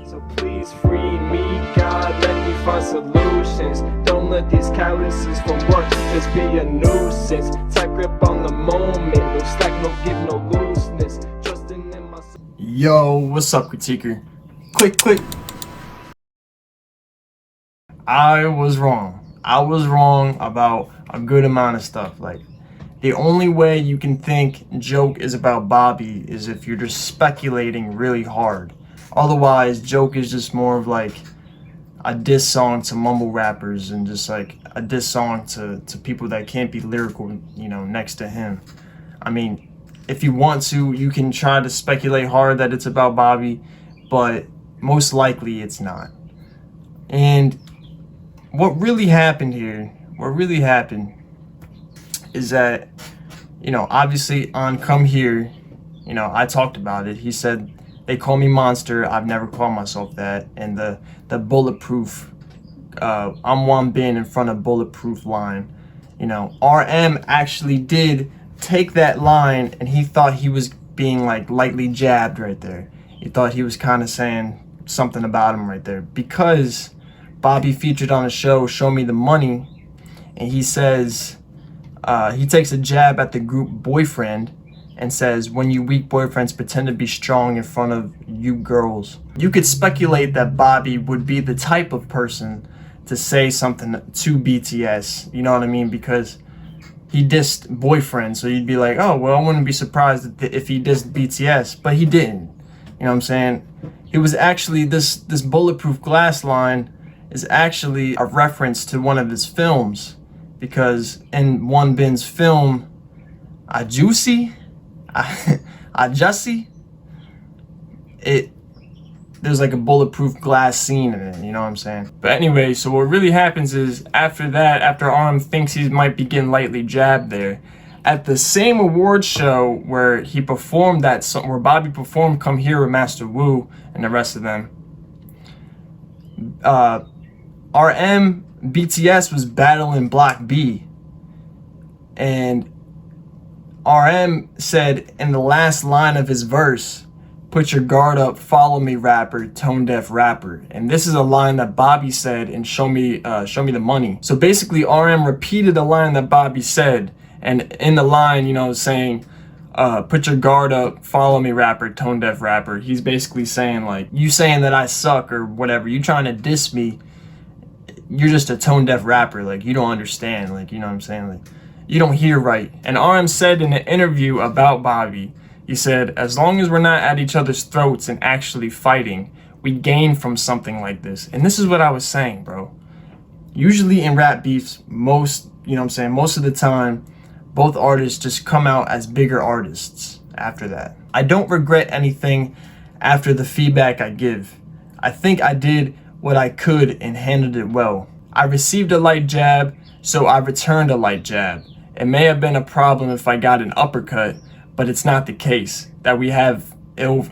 So please free me, God, let me find solutions. Don't let these calluses from work just be a nuisance. Tight grip on the moment, no slack, no give, no looseness. Trusting in myself. Yo, what's up, critiquer? Quick. I was wrong. I was wrong about a good amount of stuff. Like, the only way you can think joke is about Bobby is if you're just speculating really hard. Otherwise, joke is just more of like a diss song to mumble rappers and just like a diss song to people that can't be lyrical, you know, next to him. I mean, if you want to, you can try to speculate hard that it's about Bobby, but most likely it's not. And what really happened is that, you know, obviously on Come Here, you know, I talked about it. He said, they call me Monster. I've never called myself that. And the bulletproof, I'm one bin in front of bulletproof line. You know, RM actually did take that line and he thought he was being like lightly jabbed right there. He thought he was kind of saying something about him right there because Bobby featured on a show, Show Me the Money, and he says, he takes a jab at the group Boyfriend and says, when you weak boyfriends pretend to be strong in front of you girls. You could speculate that Bobby would be the type of person to say something to BTS, you know what I mean? Because he dissed Boyfriend, so you'd be like, oh, well, I wouldn't be surprised if he dissed BTS, but he didn't. You know what I'm saying? It was actually, this bulletproof glass line is actually a reference to one of his films, because in One Bin's film, Ajusi, there's like a bulletproof glass scene in it, you know what I'm saying? But anyway, so what really happens is after that, after RM thinks he might be getting lightly jabbed there, at the same award show where he performed that song, where Bobby performed Come Here with Master Wu and the rest of them, RM BTS was battling Block B, and RM said in the last line of his verse, put your guard up, follow me rapper, tone deaf rapper. And this is a line that Bobby said in Show Me the Money. So basically RM repeated the line that Bobby said, and in the line, you know, saying, put your guard up, follow me rapper, tone deaf rapper. He's basically saying like, you saying that I suck or whatever, you trying to diss me, you're just a tone deaf rapper, like you don't understand, like, you know what I'm saying, like you don't hear right. And RM said in an interview about Bobby, he said, as long as we're not at each other's throats and actually fighting, we gain from something like this. And this is what I was saying, bro. Usually in rap beefs, most of the time, both artists just come out as bigger artists after that. I don't regret anything after the feedback I give. I think I did what I could and handled it well. I received a light jab, so I returned a light jab. It may have been a problem if I got an uppercut, but it's not the case that we have ill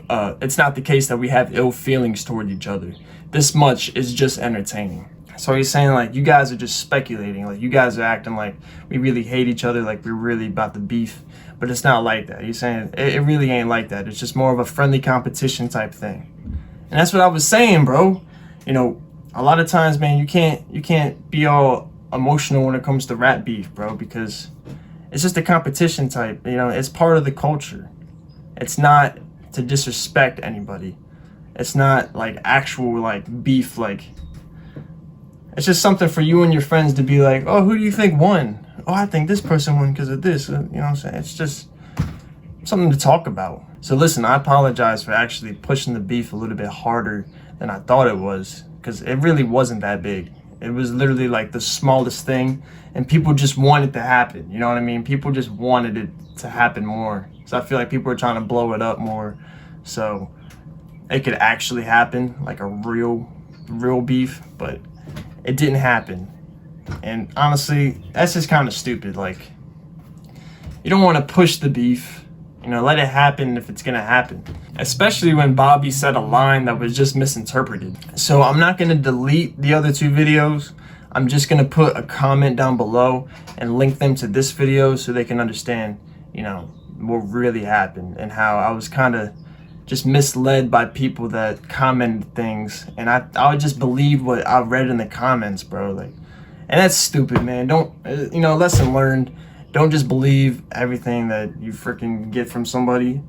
feelings toward each other. This much is just entertaining. So he's saying like, you guys are just speculating, like you guys are acting like we really hate each other, like we're really about the beef, but it's not like that. He's saying it really ain't like that. It's just more of a friendly competition type thing. And that's what I was saying, bro. You know, a lot of times, man, you can't be all emotional when it comes to rap beef, bro, because it's just a competition type, you know, it's part of the culture. It's not to disrespect anybody. It's not like actual like beef, like it's just something for you and your friends to be like, oh, who do you think won? Oh, I think this person won because of this, you know what I'm saying? It's just something to talk about. So listen, I apologize for actually pushing the beef a little bit harder than I thought it was, because it really wasn't that big. It was literally like the smallest thing, and people just wanted it to happen, you know what I mean? People just wanted it to happen more. So I feel like people are trying to blow it up more so it could actually happen, like a real beef, but it didn't happen. And honestly, that's just kind of stupid. Like, you don't want to push the beef, you know, let it happen if it's gonna happen, especially when Bobby said a line that was just misinterpreted. So I'm not gonna delete the other two videos. I'm just gonna put a comment down below and link them to this video so they can understand, you know, what really happened, and how I was kind of just misled by people that commented things, and I would just believe what I read in the comments, bro. Like, and that's stupid, man. Don't, lesson learned. Don't just believe everything that you freaking get from somebody.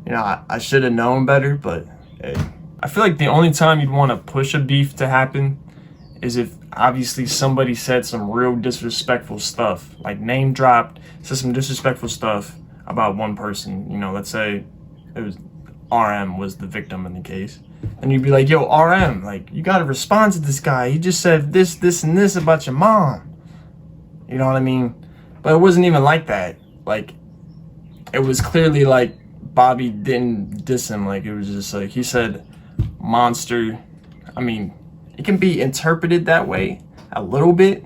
I should have known better, but hey, I feel like the only time you'd want to push a beef to happen is if obviously somebody said some real disrespectful stuff, like name dropped, said some disrespectful stuff about one person. Let's say it was RM was the victim in the case, and you'd be like, yo, RM, like, you gotta respond to this guy. He just said this and this about your mom. You know what I mean? But it wasn't even like that. Like, it was clearly like Bobby didn't diss him. Like, it was just like, he said monster. I mean, it can be interpreted that way a little bit.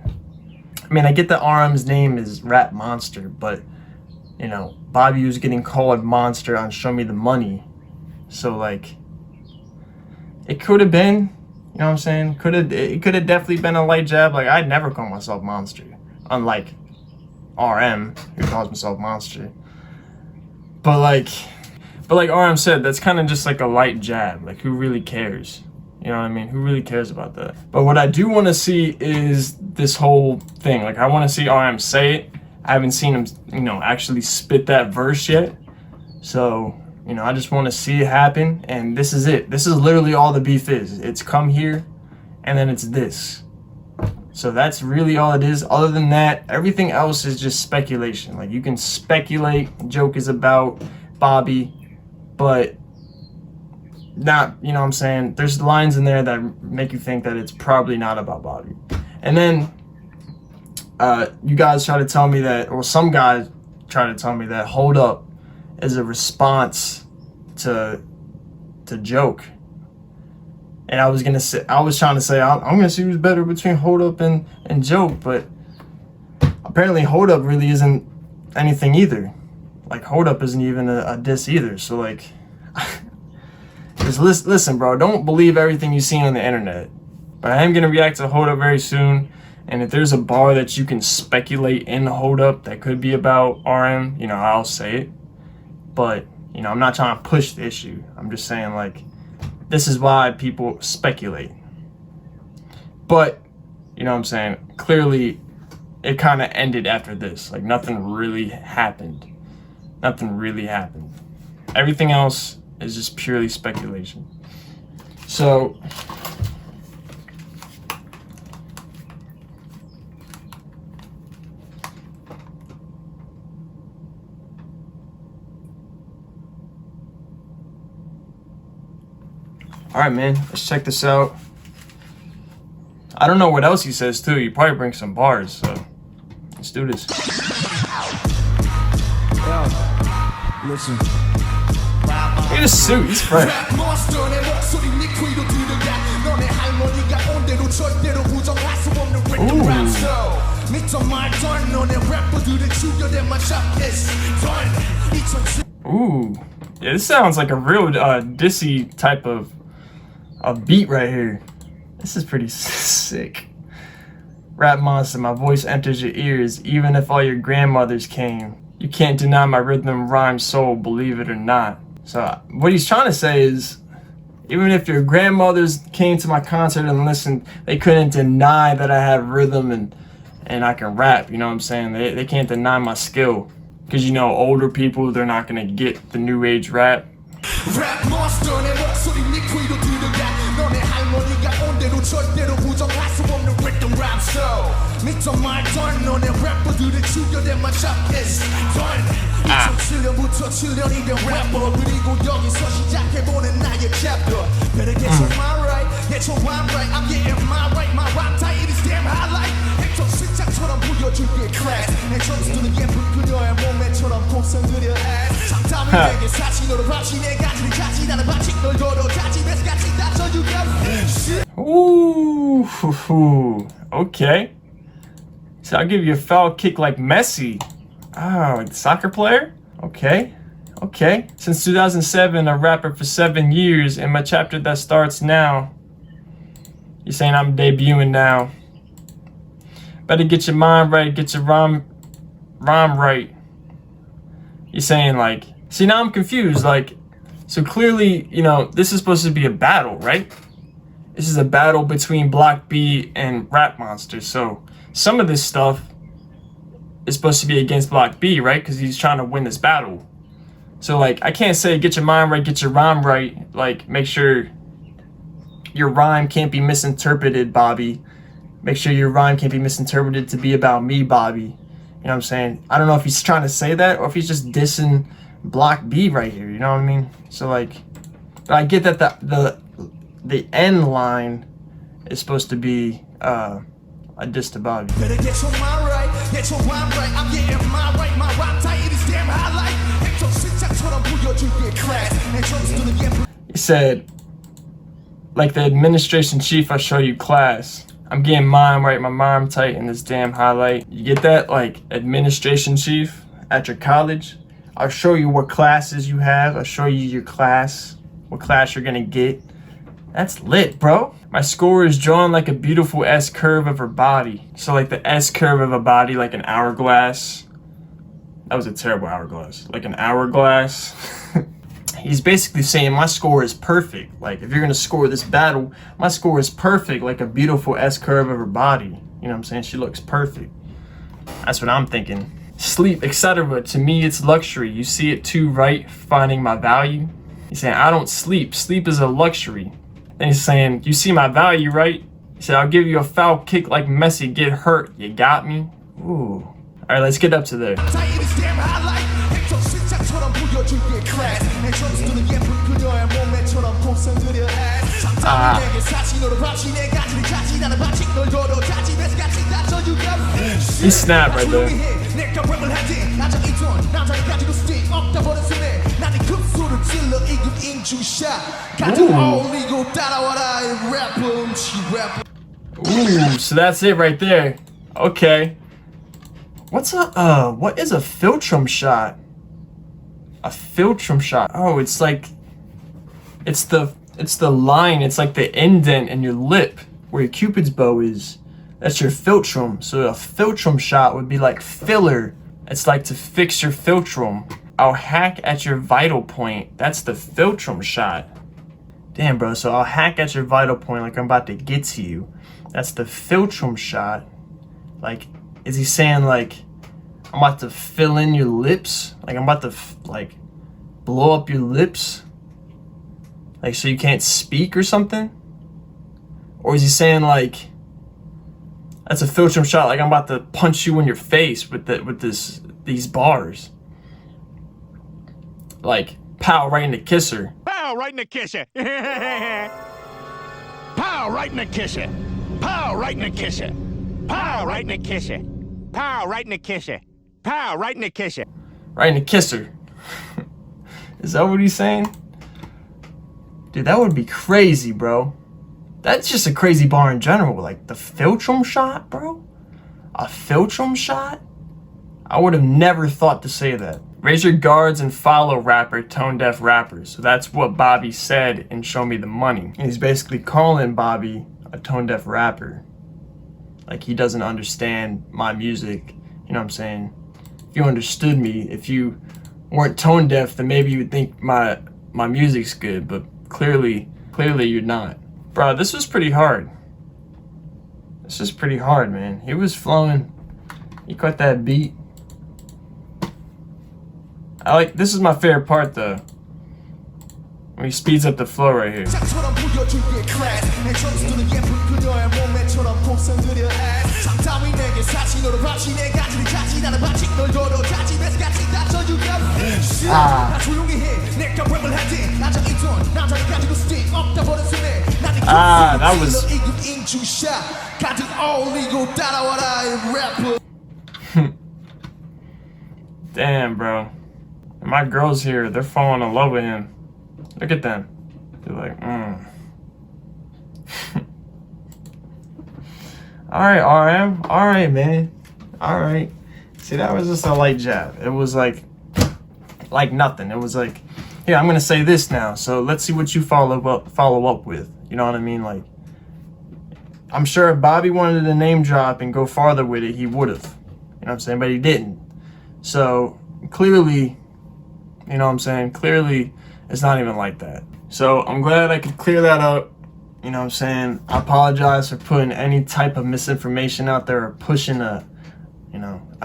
I mean, I get that RM's name is Rap Monster, but Bobby was getting called monster on Show Me the Money. So, like, it could have been, you know what I'm saying? It could have definitely been a light jab. Like, I'd never call myself monster, unlike RM, who calls himself monster. But like RM said, that's kind of just like a light jab. Like, who really cares? You know what I mean? Who really cares about that? But what I do want to see is this whole thing. Like, I want to see RM say it. I haven't seen him, actually spit that verse yet. So, I just want to see it happen. And this is it. This is literally all the beef is. It's come here, and then it's this. So that's really all it is. Other than that, everything else is just speculation. Like, you can speculate. Joke is about Bobby, but not, you know what I'm saying? There's lines in there that make you think that it's probably not about Bobby. And then you guys try to tell me that, or some guys try to tell me that Hold Up is a response to Joke. And I was trying to say, I'm gonna see who's better between Hold Up and Joke, but apparently Hold Up really isn't anything either. Like, Hold Up isn't even a diss either. So, like, just listen, bro. Don't believe everything you've seen on the internet. But I am gonna react to Hold Up very soon. And if there's a bar that you can speculate in Hold Up that could be about RM, I'll say it. But, I'm not trying to push the issue. I'm just saying, like, this is why people speculate. But, you know what I'm saying? Clearly, it kind of ended after this. Like, nothing really happened. Nothing really happened. Everything else is just purely speculation. So, all right, man, let's check this out. I don't know what else he says, too. He probably brings some bars, so let's do this. Yo, listen. Look at his suit, he's fresh. Ooh. Yeah, this sounds like a real dissy type of beat right here. This is pretty sick. Rap monster, my voice enters your ears, even if all your grandmothers came. You can't deny my rhythm, rhyme, soul, believe it or not. So what he's trying to say is, even if your grandmothers came to my concert and listened, they couldn't deny that I have rhythm and I can rap. You know what I'm saying? They can't deny my skill. Because, older people, they're not going to get the new age rap. Rap monster 내 목소리 네 귀로 들어가 너네 할머니가 온 대로 절대로 부정할 수 없는 rhythm rap show 믿던 말던 너네 래퍼들의 죽여대만 잡겠어 2007년부터 7년이 된 래퍼 그리고 여기서 시작해보는 나의 chapter Better get your mind right, get your mind right I'm getting mine right, my rap title is damn highlight 행정 시작처럼 보여줄게 class 내 점수는 예쁜 그녀의 몸매처럼 곡선 그려 ass 장담을 내게 사진으로 바치 내 가지를 가지 나는 바치 널 걸어 가지 베스 같이 다쳐 you got shit Ooh, okay. So I'll give you a foul kick like Messi. Oh, soccer player? Okay. Since 2007, a rapper for 7 years, in my chapter that starts now. You're saying I'm debuting now. Better get your mind right, get your rhyme right. He's saying like, see, now I'm confused. Like, so clearly, you know, this is supposed to be a battle, right? This is a battle between Block B and Rap Monster. So some of this stuff is supposed to be against Block B, right? Because he's trying to win this battle. So like, I can't say get your mind right, get your rhyme right. Like, make sure your rhyme can't be misinterpreted, Bobby. Make sure your rhyme can't be misinterpreted to be about me, Bobby. You know what I'm saying? I don't know if he's trying to say that or if he's just dissing Block B right here. You know what I mean? So like, I get that the end line is supposed to be a diss to Bobby. Better get your mind right, get your rhyme right. I'm getting mine right, my rhyme tight, it is damn highlight. He said, like the administration chief, I show you class. I'm getting mine right, my mom tight in this damn highlight. You get that? Like, administration chief at your college. I'll show you what classes you have. I'll show you your class, what class you're gonna get. That's lit, bro. My score is drawn like a beautiful S curve of her body. So like the S curve of a body, like an hourglass. That was a terrible hourglass. Like an hourglass. He's basically saying my score is perfect. Like, if you're gonna score this battle, my score is perfect, like a beautiful S curve of her body. You know what I'm saying? She looks perfect. That's what I'm thinking. Sleep, etc. To me, it's luxury. You see it too, right? Finding my value. He's saying, I don't sleep. Sleep is a luxury. Then he's saying, you see my value, right? He said, I'll give you a foul kick like Messi. Get hurt. You got me? Ooh. All right, let's get up to there. He snapped right there. Ooh, so that's it right there. Okay. What is a philtrum shot? A philtrum shot. Oh, it's like, it's the line, it's like the indent in your lip where your Cupid's bow is. That's your philtrum. So a philtrum shot would be like filler. It's like to fix your philtrum. I'll hack at your vital point. That's the philtrum shot. Damn, bro. So I'll hack at your vital point like I'm about to get to you. That's the philtrum shot. Like, is he saying like, I'm about to fill in your lips? Like I'm about to like blow up your lips? Like so you can't speak or something? Or is he saying like, that's a philtrum shot, like I'm about to punch you in your face with these bars? Like, pow, right in the kisser. Pow, right in the kisser. Pow, right in the kisser. Pow, right in the kisser. Pow, right in the kisser. Pow, right in the kisser. Pow, right in the kisser. Right in the kisser. Is that what he's saying? Dude, that would be crazy, bro. That's just a crazy bar in general. Like, the philtrum shot, bro? A philtrum shot? I would have never thought to say that. Raise your guards and follow rapper, tone deaf rappers. So that's what Bobby said in Show Me the Money. And he's basically calling Bobby a tone deaf rapper. Like, he doesn't understand my music. You know what I'm saying? If you understood me, if you weren't tone deaf, then maybe you would think my music's good, but clearly you're not. Bro, this was pretty hard. This is pretty hard, man. He was flowing. He caught that beat. This is my favorite part though. When he speeds up the flow right here. That was damn, bro. And my girls here, they're falling in love with him. Look at them. They're like, Alright, RM. Alright, man. Alright. See, that was just a light jab. It was like nothing. It was like, here, I'm gonna say this now. So let's see what you follow up with. You know what I mean? Like, I'm sure if Bobby wanted to name drop and go farther with it, he would have. You know what I'm saying? But he didn't. So clearly, You know what I'm saying? Clearly, it's not even like that. So I'm glad I could clear that up. You know what I'm saying? I apologize for putting any type of misinformation out there or pushing I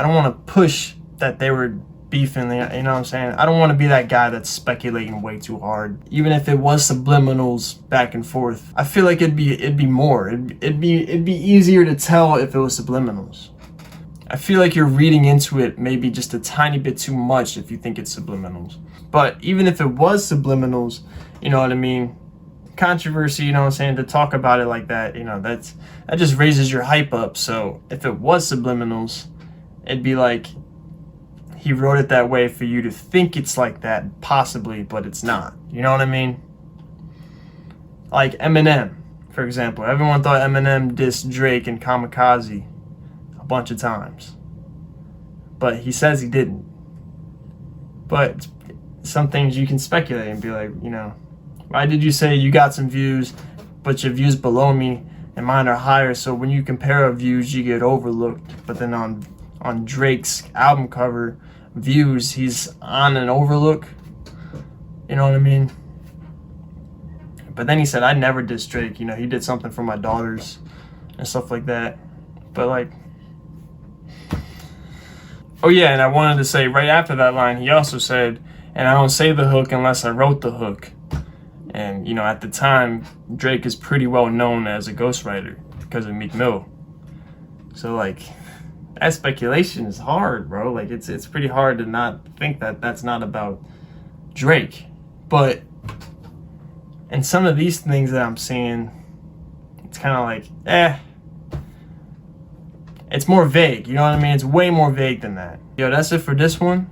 don't want to push that they were beefing, you know what I'm saying? I don't want to be that guy that's speculating way too hard. Even if it was subliminals back and forth, I feel like it'd be more. It'd be easier to tell if it was subliminals. I feel like you're reading into it maybe just a tiny bit too much if you think it's subliminals. But even if it was subliminals, you know what I mean? Controversy, you know what I'm saying? To talk about it like that, that just raises your hype up. So if it was subliminals, it'd be like he wrote it that way for you to think it's like that, possibly, but it's not. You know what I mean? Like Eminem, for example. Everyone thought Eminem dissed Drake and Kamikaze a bunch of times. But he says he didn't. But some things you can speculate and be like, why did you say you got some views, but your views below me and mine are higher? So when you compare views, you get overlooked. But then on Drake's album cover views, he's on an overlook. You know what I mean? But then he said, I never dissed Drake. He did something for my daughters and stuff like that. But like, oh yeah, and I wanted to say right after that line, he also said, and I don't say the hook unless I wrote the hook. And, at the time, Drake is pretty well known as a ghostwriter because of Meek Mill. So, like, that speculation is hard, bro. Like, it's pretty hard to not think that that's not about Drake. But, and some of these things that I'm seeing, it's kind of like, it's more vague, you know what I mean? It's way more vague than that. Yo, that's it for this one.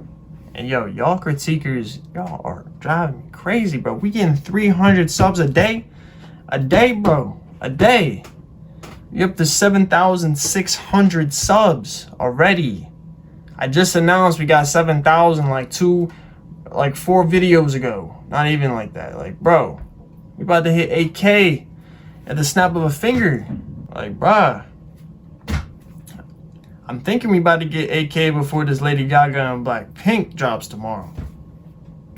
And yo, y'all CriTiCers, y'all are driving me crazy, bro. We getting 300 subs a day? A day, bro. A day. We up to 7,600 subs already. I just announced we got 7,000 like 4 videos ago. Not even like that. Like, bro, we about to hit 8K at the snap of a finger. Like, bruh. I'm thinking we about to get 8K before this Lady Gaga and Blackpink drops tomorrow.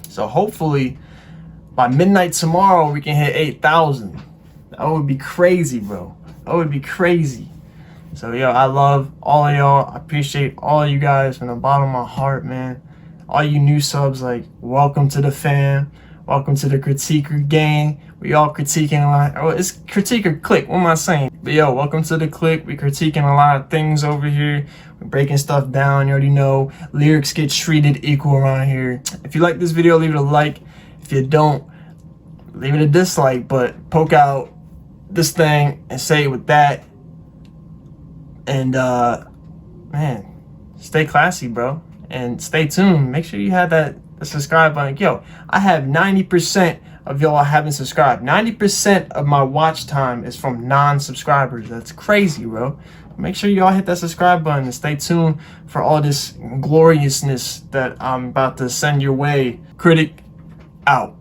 So hopefully by midnight tomorrow we can hit 8,000. That would be crazy, bro. That would be crazy. So yo, I love all of y'all. I appreciate all of you guys from the bottom of my heart, man. All you new subs, like, welcome to the fam. Welcome to the CriTiCer gang. We all critiquing a lot. Oh, it's CriTiCer clique. What am I saying? But yo, welcome to the clique. We critiquing a lot of things over here. We're breaking stuff down. You already know. Lyrics get treated equal around here. If you like this video, leave it a like. If you don't, leave it a dislike. But poke out this thing and say it with that. And man, stay classy, bro. And stay tuned. Make sure you have the subscribe button. Yo, I have 90% of y'all haven't subscribed. 90% of my watch time is from non-subscribers. That's crazy, bro. Make sure y'all hit that subscribe button and stay tuned for all this gloriousness that I'm about to send your way. CriTiC out.